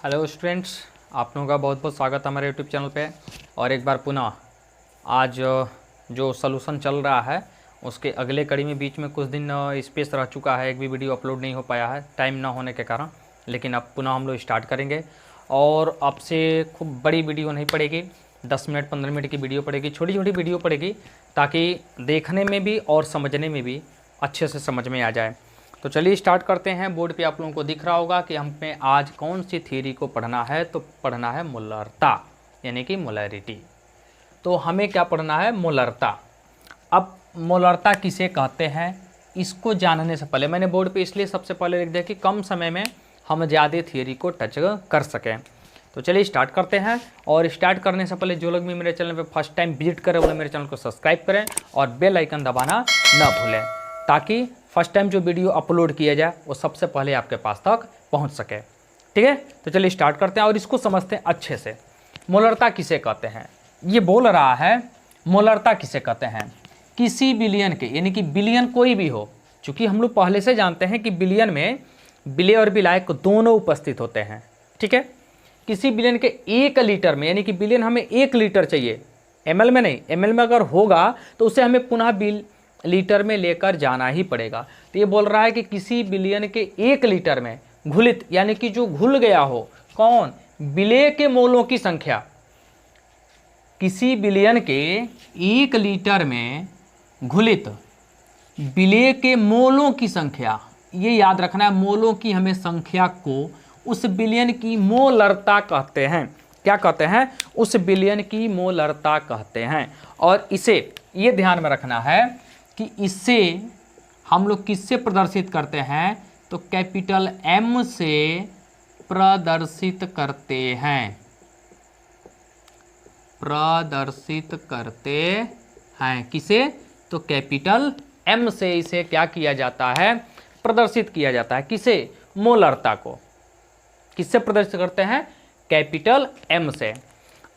Hello students, आप लोगों का बहुत बहुत स्वागत है हमारे यूट्यूब चैनल पे। और एक बार पुनः आज जो सलूशन चल रहा है उसके अगले कड़ी में बीच में कुछ दिन स्पेस रह चुका है, एक भी वीडियो अपलोड नहीं हो पाया है टाइम ना होने के कारण। लेकिन अब पुनः हम लोग स्टार्ट करेंगे और अब से खूब बड़ी वीडियो नहीं पड़ेगी, 10 मिनट 15 मिनट की वीडियो पड़ेगी, छोटी छोटी वीडियो पड़ेगी ताकि देखने में भी और समझने में भी अच्छे से समझ में आ जाए। तो चलिए स्टार्ट करते हैं। बोर्ड पे आप लोगों को दिख रहा होगा कि हमें आज कौन सी थ्योरी को पढ़ना है। तो पढ़ना है मोलरता यानी कि मोलैरिटी। तो हमें क्या पढ़ना है? मोलरता। अब मोलरता किसे कहते हैं इसको जानने से पहले मैंने बोर्ड पे इसलिए सबसे पहले लिख दिया कि कम समय में हम ज़्यादा थ्योरी को टच कर सकें। तो चलिए स्टार्ट करते हैं। और स्टार्ट करने से पहले जो लोग भी मेरे चैनल पे फर्स्ट टाइम विजिट करें वो लोग मेरे चैनल को सब्सक्राइब करें और बेल आइकन दबाना न भूलें ताकि फर्स्ट टाइम जो वीडियो अपलोड किया जाए वो सबसे पहले आपके पास तक पहुंच सके। ठीक है, तो चलिए स्टार्ट करते हैं और इसको समझते हैं अच्छे से। मोलरता किसे कहते हैं? ये बोल रहा है मोलरता किसे कहते हैं? किसी बिलियन के, यानी कि बिलियन कोई भी हो, चूंकि हम लोग पहले से जानते हैं कि बिलियन में बिले और बिलायक दोनों उपस्थित होते हैं। ठीक है, किसी बिलियन के 1 लीटर में, यानी कि बिलियन हमें 1 लीटर चाहिए, ml में नहीं, ml में अगर होगा तो उसे हमें पुनः लीटर में लेकर जाना ही पड़ेगा। तो ये बोल रहा है कि किसी बिलियन के 1 लीटर में घुलित, यानी कि जो घुल गया हो, कौन? बिले के मोलों की संख्या। किसी बिलियन के 1 लीटर में घुलित बिले के मोलों की संख्या, ये याद रखना है, मोलों की हमें संख्या को उस बिलियन की मोलरता कहते हैं। क्या कहते हैं? उस बिलियन की मोलरता कहते हैं। और इसे ये ध्यान में रखना है कि इससे हम लोग किससे प्रदर्शित करते हैं? तो कैपिटल M से प्रदर्शित करते हैं, प्रदर्शित करते हैं। किसे? तो कैपिटल M से इसे क्या किया जाता है? प्रदर्शित किया जाता है। किसे? मोलरता को किससे प्रदर्शित करते हैं? कैपिटल M से।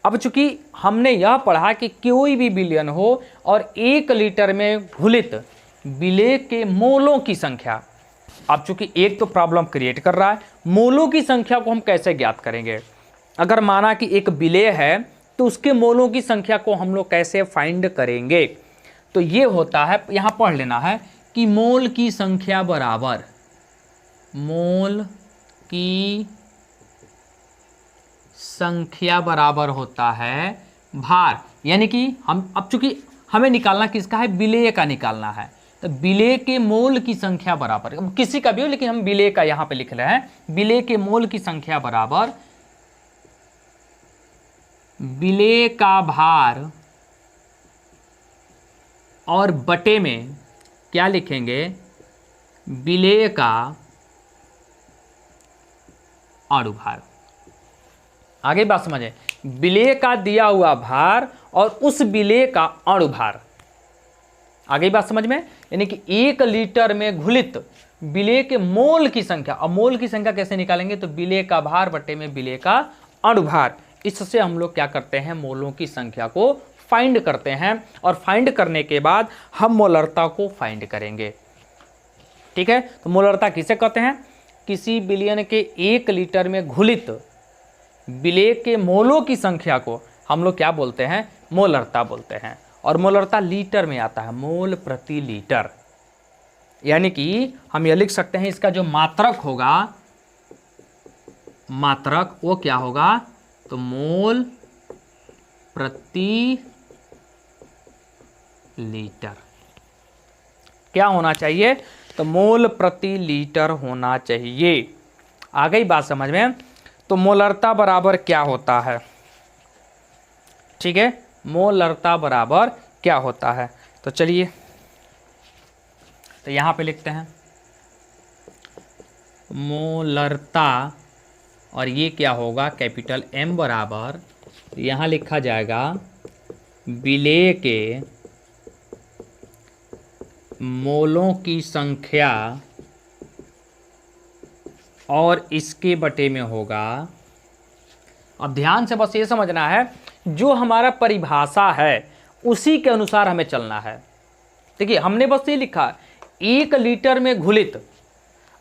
अब चूंकि हमने यह पढ़ा कि कोई भी बिलियन हो और 1 लीटर में घुलित बिले के मोलों की संख्या, अब चूंकि एक तो प्रॉब्लम क्रिएट कर रहा है, मोलों की संख्या को हम कैसे ज्ञात करेंगे? अगर माना कि एक बिले है तो उसके मोलों की संख्या को हम लोग कैसे फाइंड करेंगे? तो ये होता है, यहां पढ़ लेना है कि मोल की संख्या बराबर मोल की संख्या बराबर होता है भार। यानी कि हम अब चूंकि हमें निकालना किसका है? बिले का निकालना है। तो बिले के मोल की संख्या बराबर, किसी का भी हो लेकिन हम बिले का यहां पे लिख रहे हैं, बिले के मोल की संख्या बराबर बिले का भार और बटे में क्या लिखेंगे? बिले का अणुभार। आगे बात समझे, बिले का दिया हुआ भार और उस बिले का अणुभार। आगे बात समझ में, यानी कि 1 लीटर में घुलित बिले के मोल की संख्या। और मोल की संख्या कैसे निकालेंगे? तो बिले का भार बटे में बिले का अणुभार। इससे हम लोग क्या करते हैं? मोलों की संख्या को फाइंड करते हैं और फाइंड करने के बाद हम मोलरता को फाइंड करेंगे। ठीक है, तो मोलरता किसे कहते हैं? किसी बिलियन के 1 लीटर में घुलित बिले के मोलों की संख्या को हम लोग क्या बोलते हैं? मोलरता बोलते हैं। और मोलरता लीटर में आता है, मोल प्रति लीटर। यानी कि हम यह लिख सकते हैं इसका जो मात्रक होगा, मात्रक वो क्या होगा? तो मोल प्रति लीटर क्या होना चाहिए? तो मोल प्रति लीटर होना चाहिए। आ गई बात समझ में? तो मोलरता बराबर क्या होता है? ठीक है, मोलरता बराबर क्या होता है? तो चलिए तो यहां पे लिखते हैं मोलरता, और ये क्या होगा? कैपिटल M बराबर, यहां लिखा जाएगा बिले के मोलों की संख्या और इसके बटे में होगा। अब ध्यान से बस ये समझना है, जो हमारा परिभाषा है उसी के अनुसार हमें चलना है। देखिए हमने बस ये लिखा 1 लीटर में घुलित,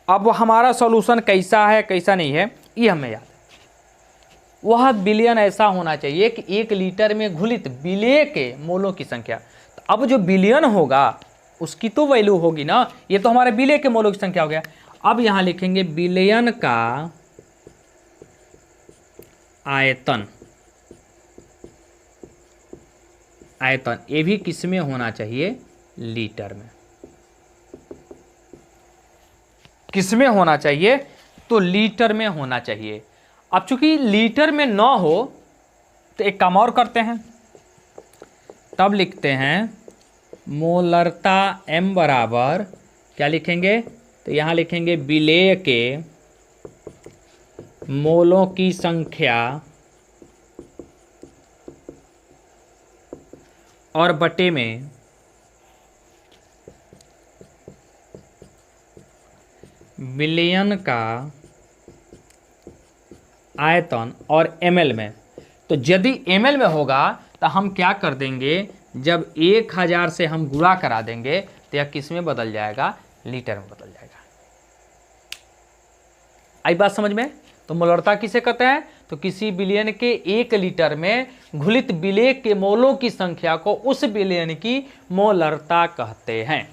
अब हमारा सॉल्यूशन कैसा है कैसा नहीं है ये हमें याद है। वह बिलियन ऐसा होना चाहिए कि 1 लीटर में घुलित विलेय के मोलों की संख्या। तो अब जो बिलियन होगा उसकी तो वैल्यू होगी ना, ये तो हमारे विलेय के मोलों की संख्या हो गया। अब यहां लिखेंगे बिलियन का आयतन। आयतन ये भी किस में होना चाहिए? लीटर में। किस में होना चाहिए? तो लीटर में होना चाहिए। अब चूंकि लीटर में न हो तो एक काम और करते हैं, तब लिखते हैं मोलरता m बराबर क्या लिखेंगे? तो यहां लिखेंगे विलेय के मोलों की संख्या और बटे में विलयन का आयतन और ml में। तो यदि ml में होगा तो हम क्या कर देंगे, जब 1000 से हम गुणा करा देंगे तो यह किस में बदल जाएगा? लीटर में बदल जाएगा। आई बात समझ में? तो मोलरता किसे कहते हैं? तो किसी विलयन के 1 लीटर में घुलित विलेय के मोलों की संख्या को उस विलयन की मोलरता कहते हैं।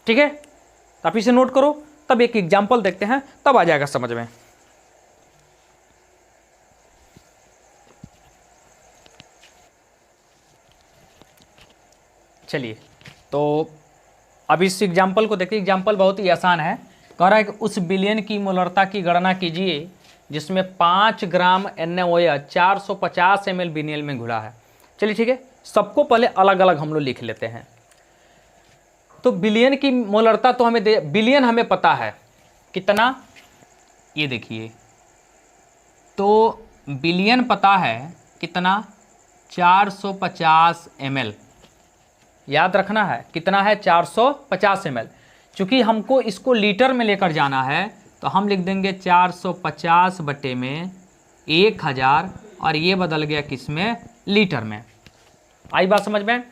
ठीक है, तो आप इसे नोट करो, तब एक एग्जाम्पल देखते हैं, तब आ जाएगा समझ में। चलिए, तो अब इस एग्जाम्पल को देखिए। एग्जाम्पल बहुत ही आसान है। कह रहा है कि उस विलयन की मोलरता की गणना कीजिए जिसमें 5 ग्राम NaOH 450 ml विनियल में घुला है। चलिए ठीक है, सबको पहले अलग अलग हम लोग लिख लेते हैं। तो विलयन की मोलरता तो हमें विलयन हमें पता है कितना, ये देखिए, तो विलयन पता है कितना? 450 ml। याद रखना है कितना है? 450 ml। चूंकि हमको इसको लीटर में लेकर जाना है तो हम लिख देंगे 450 बटे में 1000, और ये बदल गया किस में? लीटर में। आई बात समझ में?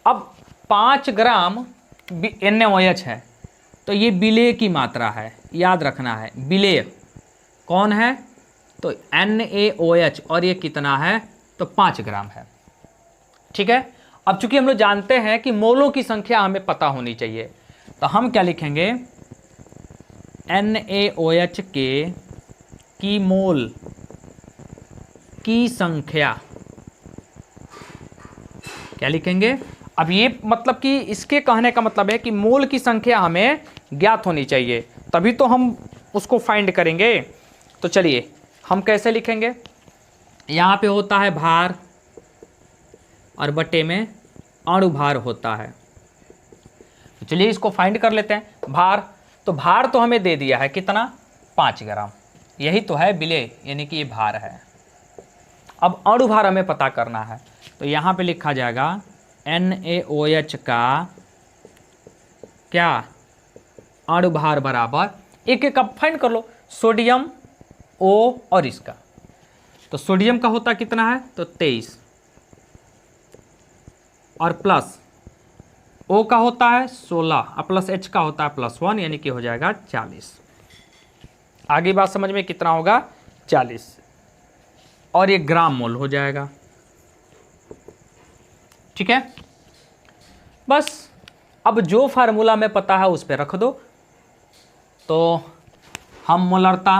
अब 5 ग्राम NaOH है तो ये विलेय की मात्रा है, याद रखना है। विलेय कौन है? तो NaOH, और ये कितना है? तो 5 ग्राम है। ठीक है, अब चूंकि हम लोग जानते हैं कि मोलों की संख्या हमें पता होनी चाहिए, तो हम क्या लिखेंगे? NaOH की मोल की संख्या क्या लिखेंगे? अब ये मतलब कि इसके कहने का मतलब है कि मोल की संख्या हमें ज्ञात होनी चाहिए, तभी तो हम उसको फाइंड करेंगे। तो चलिए हम कैसे लिखेंगे? यहाँ पे होता है भार और बटे में अणुभार होता है। तो चलिए इसको फाइंड कर लेते हैं। भार, तो भार तो हमें दे दिया है कितना? 5 ग्राम। यही तो है विलेय, यानी कि ये भार है। अब अणुभार हमें पता करना है, तो यहाँ पे लिखा जाएगा NaOH का क्या? अणुभार बराबर, एक एक अब फाइंड कर लो, सोडियम O और इसका। तो सोडियम का होता कितना है? तो 23, और प्लस O का होता है 16, और प्लस H का होता है +1, यानी कि हो जाएगा 40। आगे बात समझ में? कितना होगा? 40, और ये ग्राम मोल हो जाएगा। ठीक है, बस अब जो फार्मूला में पता है उस पर रख दो। तो हम मोलरता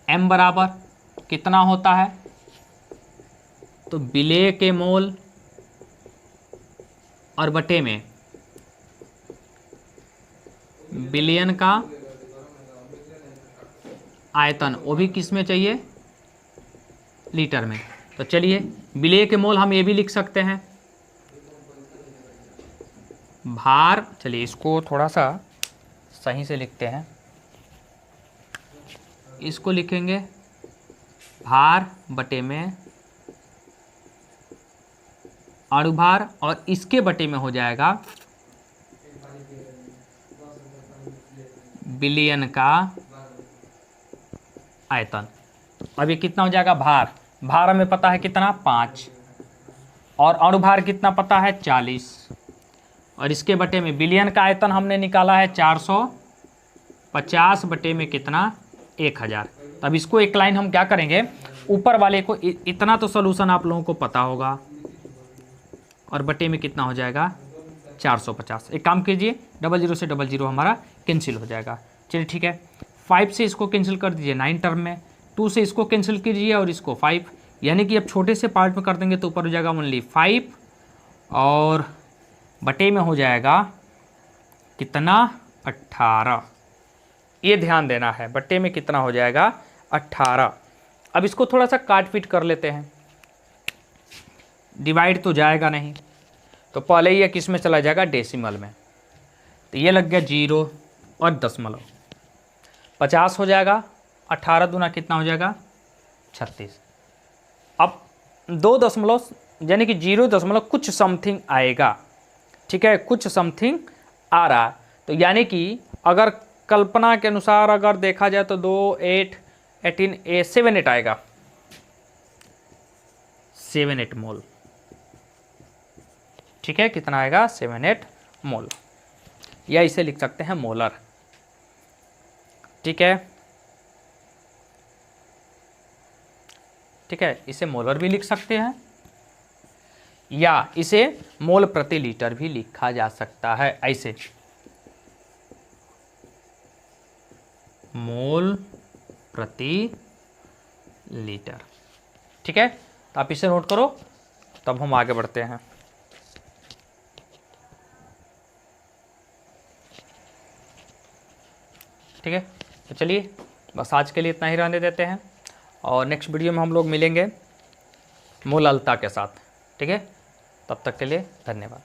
M बराबर कितना होता है? तो विलेय के मोल और बटे में विलयन का आयतन, वो भी किस में चाहिए? लीटर में। तो चलिए विलेय के मोल हम ये भी लिख सकते हैं, भार। चलिए इसको थोड़ा सा सही से लिखते हैं, इसको लिखेंगे भार बटे में अणुभार, और इसके बटे में हो जाएगा विलयन का आयतन। अब ये कितना हो जाएगा? भार, भार हमें पता है कितना? 5, और अणुभार कितना पता है? 40, और इसके बटे में विलयन का आयतन हमने निकाला है 450। 50 बटे में कितना 1000। तब इसको एक लाइन हम क्या करेंगे, ऊपर वाले को इतना तो सोल्यूशन आप लोगों को पता होगा, और बटे में कितना हो जाएगा 450। एक काम कीजिए, 00 से 00 हमारा कैंसिल हो जाएगा। चलिए ठीक है, 5 से इसको कैंसिल कर दीजिए 9 टर्म में, 2 से इसको कैंसिल कीजिए और इसको 5, यानी कि अब छोटे से पार्ट में कर देंगे तो ऊपर हो जाएगा ओनली 5 और बटे में हो जाएगा कितना 18। ये ध्यान देना है, बटे में कितना हो जाएगा 18। अब इसको थोड़ा सा काट पीट कर लेते हैं, डिवाइड तो जाएगा नहीं, तो पहले ये किस में चला जाएगा डेसिमल में, तो ये लग गया 0 और दशमलव, 50 हो जाएगा, 18 दूना कितना हो जाएगा 36। अब 2 दशमलव यानी कि 0 दशमलव कुछ समथिंग आएगा, ठीक है, कुछ समथिंग आ रहा है, तो यानी कि अगर कल्पना के अनुसार अगर देखा जाए तो 2 8 18 7 8 आएगा, 7 8 मोल, ठीक है, कितना आएगा 7 8 मोल, या इसे लिख सकते हैं मोलर, ठीक है, ठीक है, इसे मोलर भी लिख सकते हैं या इसे मोल प्रति लीटर भी लिखा जा सकता है, ऐसे मोल प्रति लीटर, ठीक है। तो आप इसे नोट करो, तब हम आगे बढ़ते हैं। ठीक है, तो चलिए बस आज के लिए इतना ही रहने देते हैं, और नेक्स्ट वीडियो में हम लोग मिलेंगे मोललता के साथ, ठीक है। तब तक के लिए धन्यवाद।